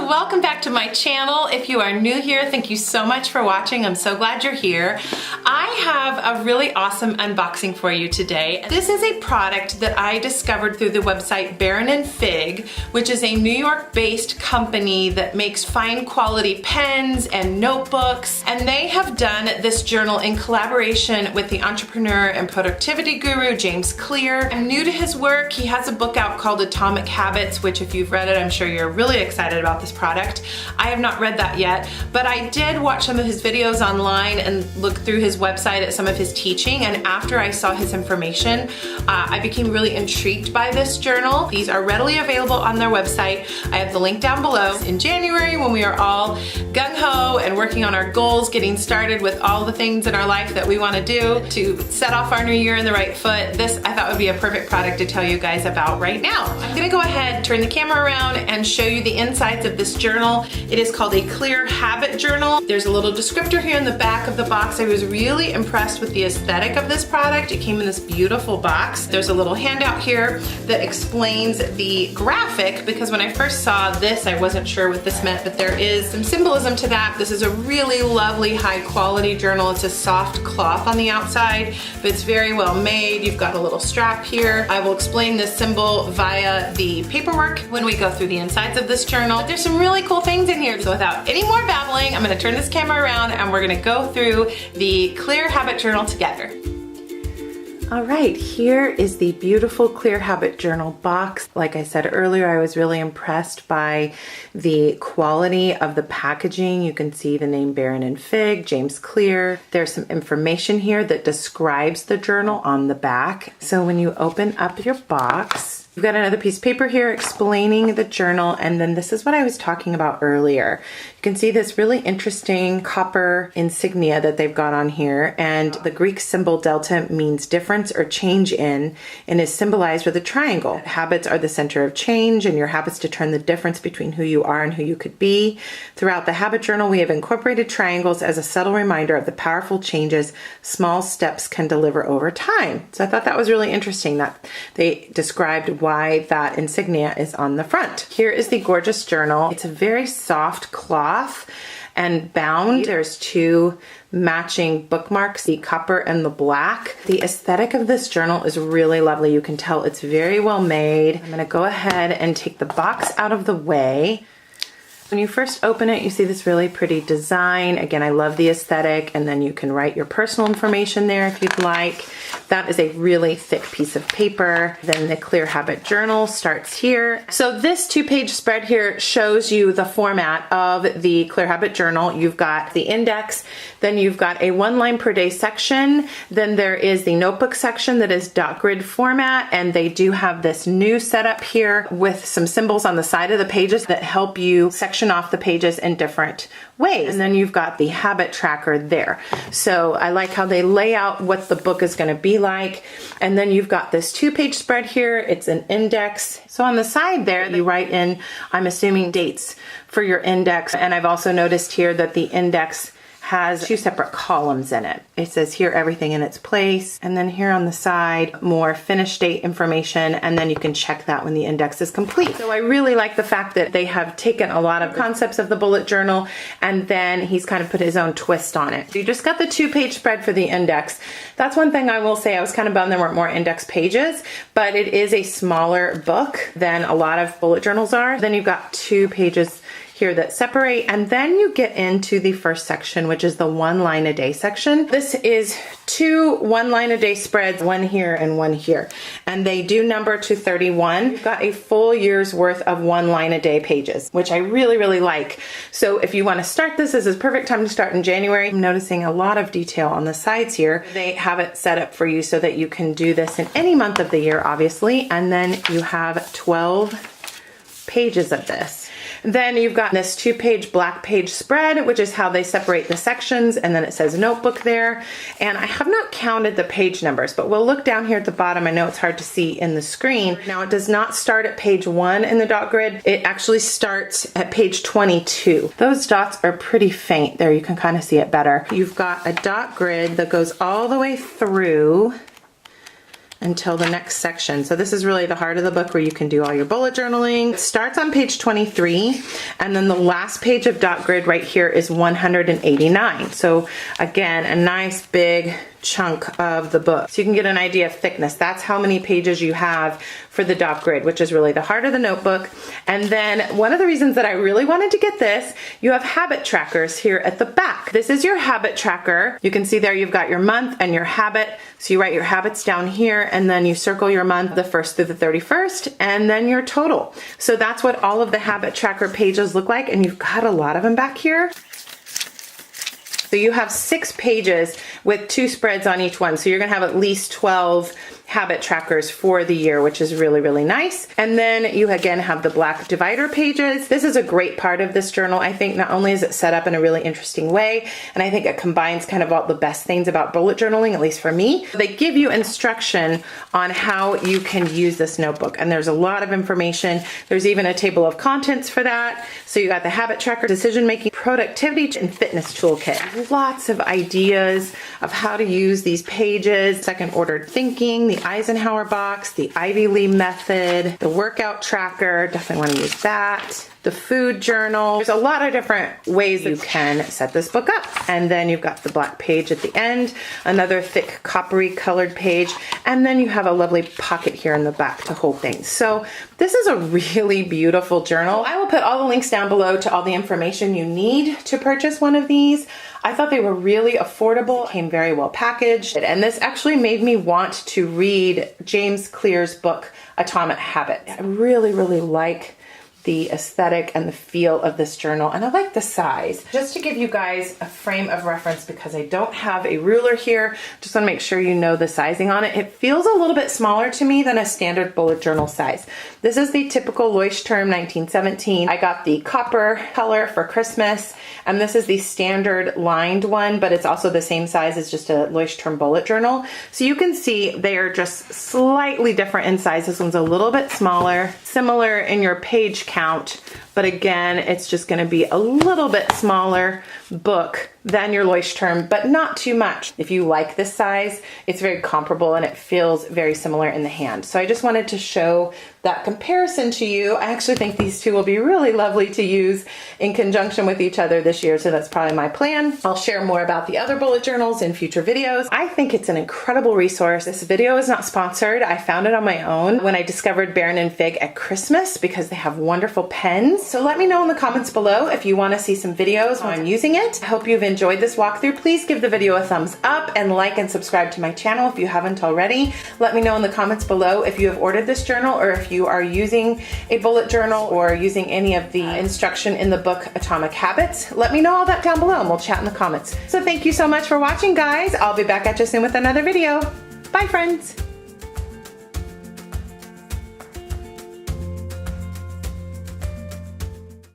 welcome back to my channel. If you are new here, thank you so much for watching. I'm so glad you're here. I have a really awesome unboxing for you today. This is a product that I discovered through the website Baron & Fig, which is a New York-based company that makes fine quality pens and notebooks, and they have done this journal in collaboration with the entrepreneur and productivity guru James Clear. I'm new to his work. He has a book out called Atomic Habits, which if you've read it, I'm sure you're really excited about this product. I have not read that yet, but I did watch some of his videos online and look through his website at some of his teaching, and after I saw his information, I became really intrigued by this journal. These are readily available on their website. I have the link down below. In January, when we are all gung-ho and working on our goals, getting started with all the things in our life that we want to do to set off our new year in the right foot, this I thought would be a perfect product to tell you guys about right now. I'm gonna go ahead, turn the camera around, and show you the insides of this journal. It is called a Clear Habit Journal. There's a little descriptor here in the back of the box. I was really impressed with the aesthetic of this product. It came in this beautiful box. There's a little handout here that explains the graphic, because when I first saw this, I wasn't sure what this meant, but there is some symbolism to that. This is a really lovely, high quality journal. It's a soft cloth on the outside, but it's very well made. You've got a little strap here. I will explain this symbol via the paperwork when we go through the insides of this journal. But there's some really cool things in here. So without any more babbling, I'm gonna turn this camera around and we're gonna go through the Clear Habit Journal together. All right, here is the beautiful Clear Habit Journal box. Like I said earlier, I was really impressed by the quality of the packaging. You can see the name Baron & Fig, James Clear. There's some information here that describes the journal on the back. So when you open up your box, you've got another piece of paper here explaining the journal, and then this is what I was talking about earlier. You can see this really interesting copper insignia that they've got on here, and the Greek symbol delta means difference or change in, and is symbolized with a triangle. Habits are the center of change, and your habits determine the difference between who you are and who you could be. Throughout the habit journal, we have incorporated triangles as a subtle reminder of the powerful changes small steps can deliver over time. So I thought that was really interesting that they described why that insignia is on the front. Here is the gorgeous journal. It's a very soft cloth and bound. There's two matching bookmarks, the copper and the black. The aesthetic of this journal is really lovely. You can tell it's very well made. I'm gonna go ahead and take the box out of the way. When you first open it, you see this really pretty design. Again, I love the aesthetic, and then you can write your personal information there if you'd like. That is a really thick piece of paper. Then the Clear Habit Journal starts here. So this 2-page spread here shows you the format of the Clear Habit Journal. You've got the index, then you've got a 1-line per day section, then there is the notebook section that is dot grid format, and they do have this new setup here with some symbols on the side of the pages that help you section off the pages in different ways. And then you've got the habit tracker there. So I like how they lay out what the book is going to be like. And then you've got this 2-page spread here. It's an index. So on the side there, you write in, I'm assuming, dates for your index. And I've also noticed here that the index has 2 separate columns in it. It says here everything in its place, and then here on the side more finish date information, and then you can check that when the index is complete. So I really like the fact that they have taken a lot of concepts of the bullet journal and then he's kind of put his own twist on it. So you just got the 2-page spread for the index. That's one thing I will say. I was kind of bummed there weren't more index pages, but it is a smaller book than a lot of bullet journals are. Then you've got 2 pages here that separate, and then you get into the first section, which is the 1 line a day section. This is 2 1-line-a-day spreads, one here and one here, and they do number to 31. You've got a full year's worth of 1-line-a-day pages, which I really like. So if you want to start this is a perfect time to start in January. I'm noticing a lot of detail on the sides here. They have it set up for you so that you can do this in any month of the year, obviously, and then you have 12 pages of this. Then you've got this 2-page black page spread, which is how they separate the sections, and then it says notebook there. And I have not counted the page numbers, but we'll look down here at the bottom. I know it's hard to see in the screen. Now it does not start at page 1 in the dot grid. It actually starts at page 22. Those dots are pretty faint there. You can kind of see it better. You've got a dot grid that goes all the way through until the next section. So this is really the heart of the book where you can do all your bullet journaling. It starts on page 23, and then the last page of dot grid right here is 189. So again, a nice big chunk of the book. So you can get an idea of thickness. That's how many pages you have for the dot grid, which is really the heart of the notebook. And then one of the reasons that I really wanted to get this, you have habit trackers here at the back. This is your habit tracker. You can see there you've got your month and your habit. So you write your habits down here, and then you circle your month, the 1st through the 31st, and then your total. So that's what all of the habit tracker pages look like, and you've got a lot of them back here. So you have 6 pages with 2 spreads on each one. So you're gonna have at least 12 habit trackers for the year, which is really, really nice. And then you again have the black divider pages. This is a great part of this journal. I think not only is it set up in a really interesting way, and I think it combines kind of all the best things about bullet journaling, at least for me. They give you instruction on how you can use this notebook, and there's a lot of information. There's even a table of contents for that. So you got the habit tracker, decision making, productivity, and fitness toolkit. Lots of ideas of how to use these pages. Second ordered thinking, the Eisenhower box, the Ivy Lee method, the workout tracker, definitely want to use that. The food journal. There's a lot of different ways you can set this book up. And then you've got the black page at the end, another thick coppery colored page, and then you have a lovely pocket here in the back to hold things. So this is a really beautiful journal. I will put all the links down below to all the information you need to purchase one of these. I thought they were really affordable, came very well packaged, and this actually made me want to read James Clear's book, Atomic Habits. I really, really like the aesthetic and the feel of this journal, and I like the size. Just to give you guys a frame of reference, because I don't have a ruler here, just want to make sure you know the sizing on it. It feels a little bit smaller to me than a standard bullet journal size. This is the typical Leuchtturm 1917. I got the copper color for Christmas, and this is the standard lined one, but it's also the same size as just a Leuchtturm bullet journal. So you can see they are just slightly different in size. This one's a little bit smaller, similar in your page count, but again, it's just going to be a little bit smaller book than your Leuchtturm, but not too much. If you like this size, it's very comparable and it feels very similar in the hand. So I just wanted to show that comparison to you. I actually think these two will be really lovely to use in conjunction with each other this year, so that's probably my plan. I'll share more about the other bullet journals in future videos. I think it's an incredible resource. This video is not sponsored. I found it on my own when I discovered Baron and Fig at Christmas because they have wonderful pens. So let me know in the comments below if you want to see some videos on using it. I hope you've enjoyed this walkthrough. Please give the video a thumbs up and like and subscribe to my channel if you haven't already. Let me know in the comments below if you have ordered this journal or if you are using a bullet journal or using any of the instruction in the book Atomic Habits. Let me know all that down below and we'll chat in the comments. So thank you so much for watching, guys. I'll be back at you soon with another video. Bye, friends.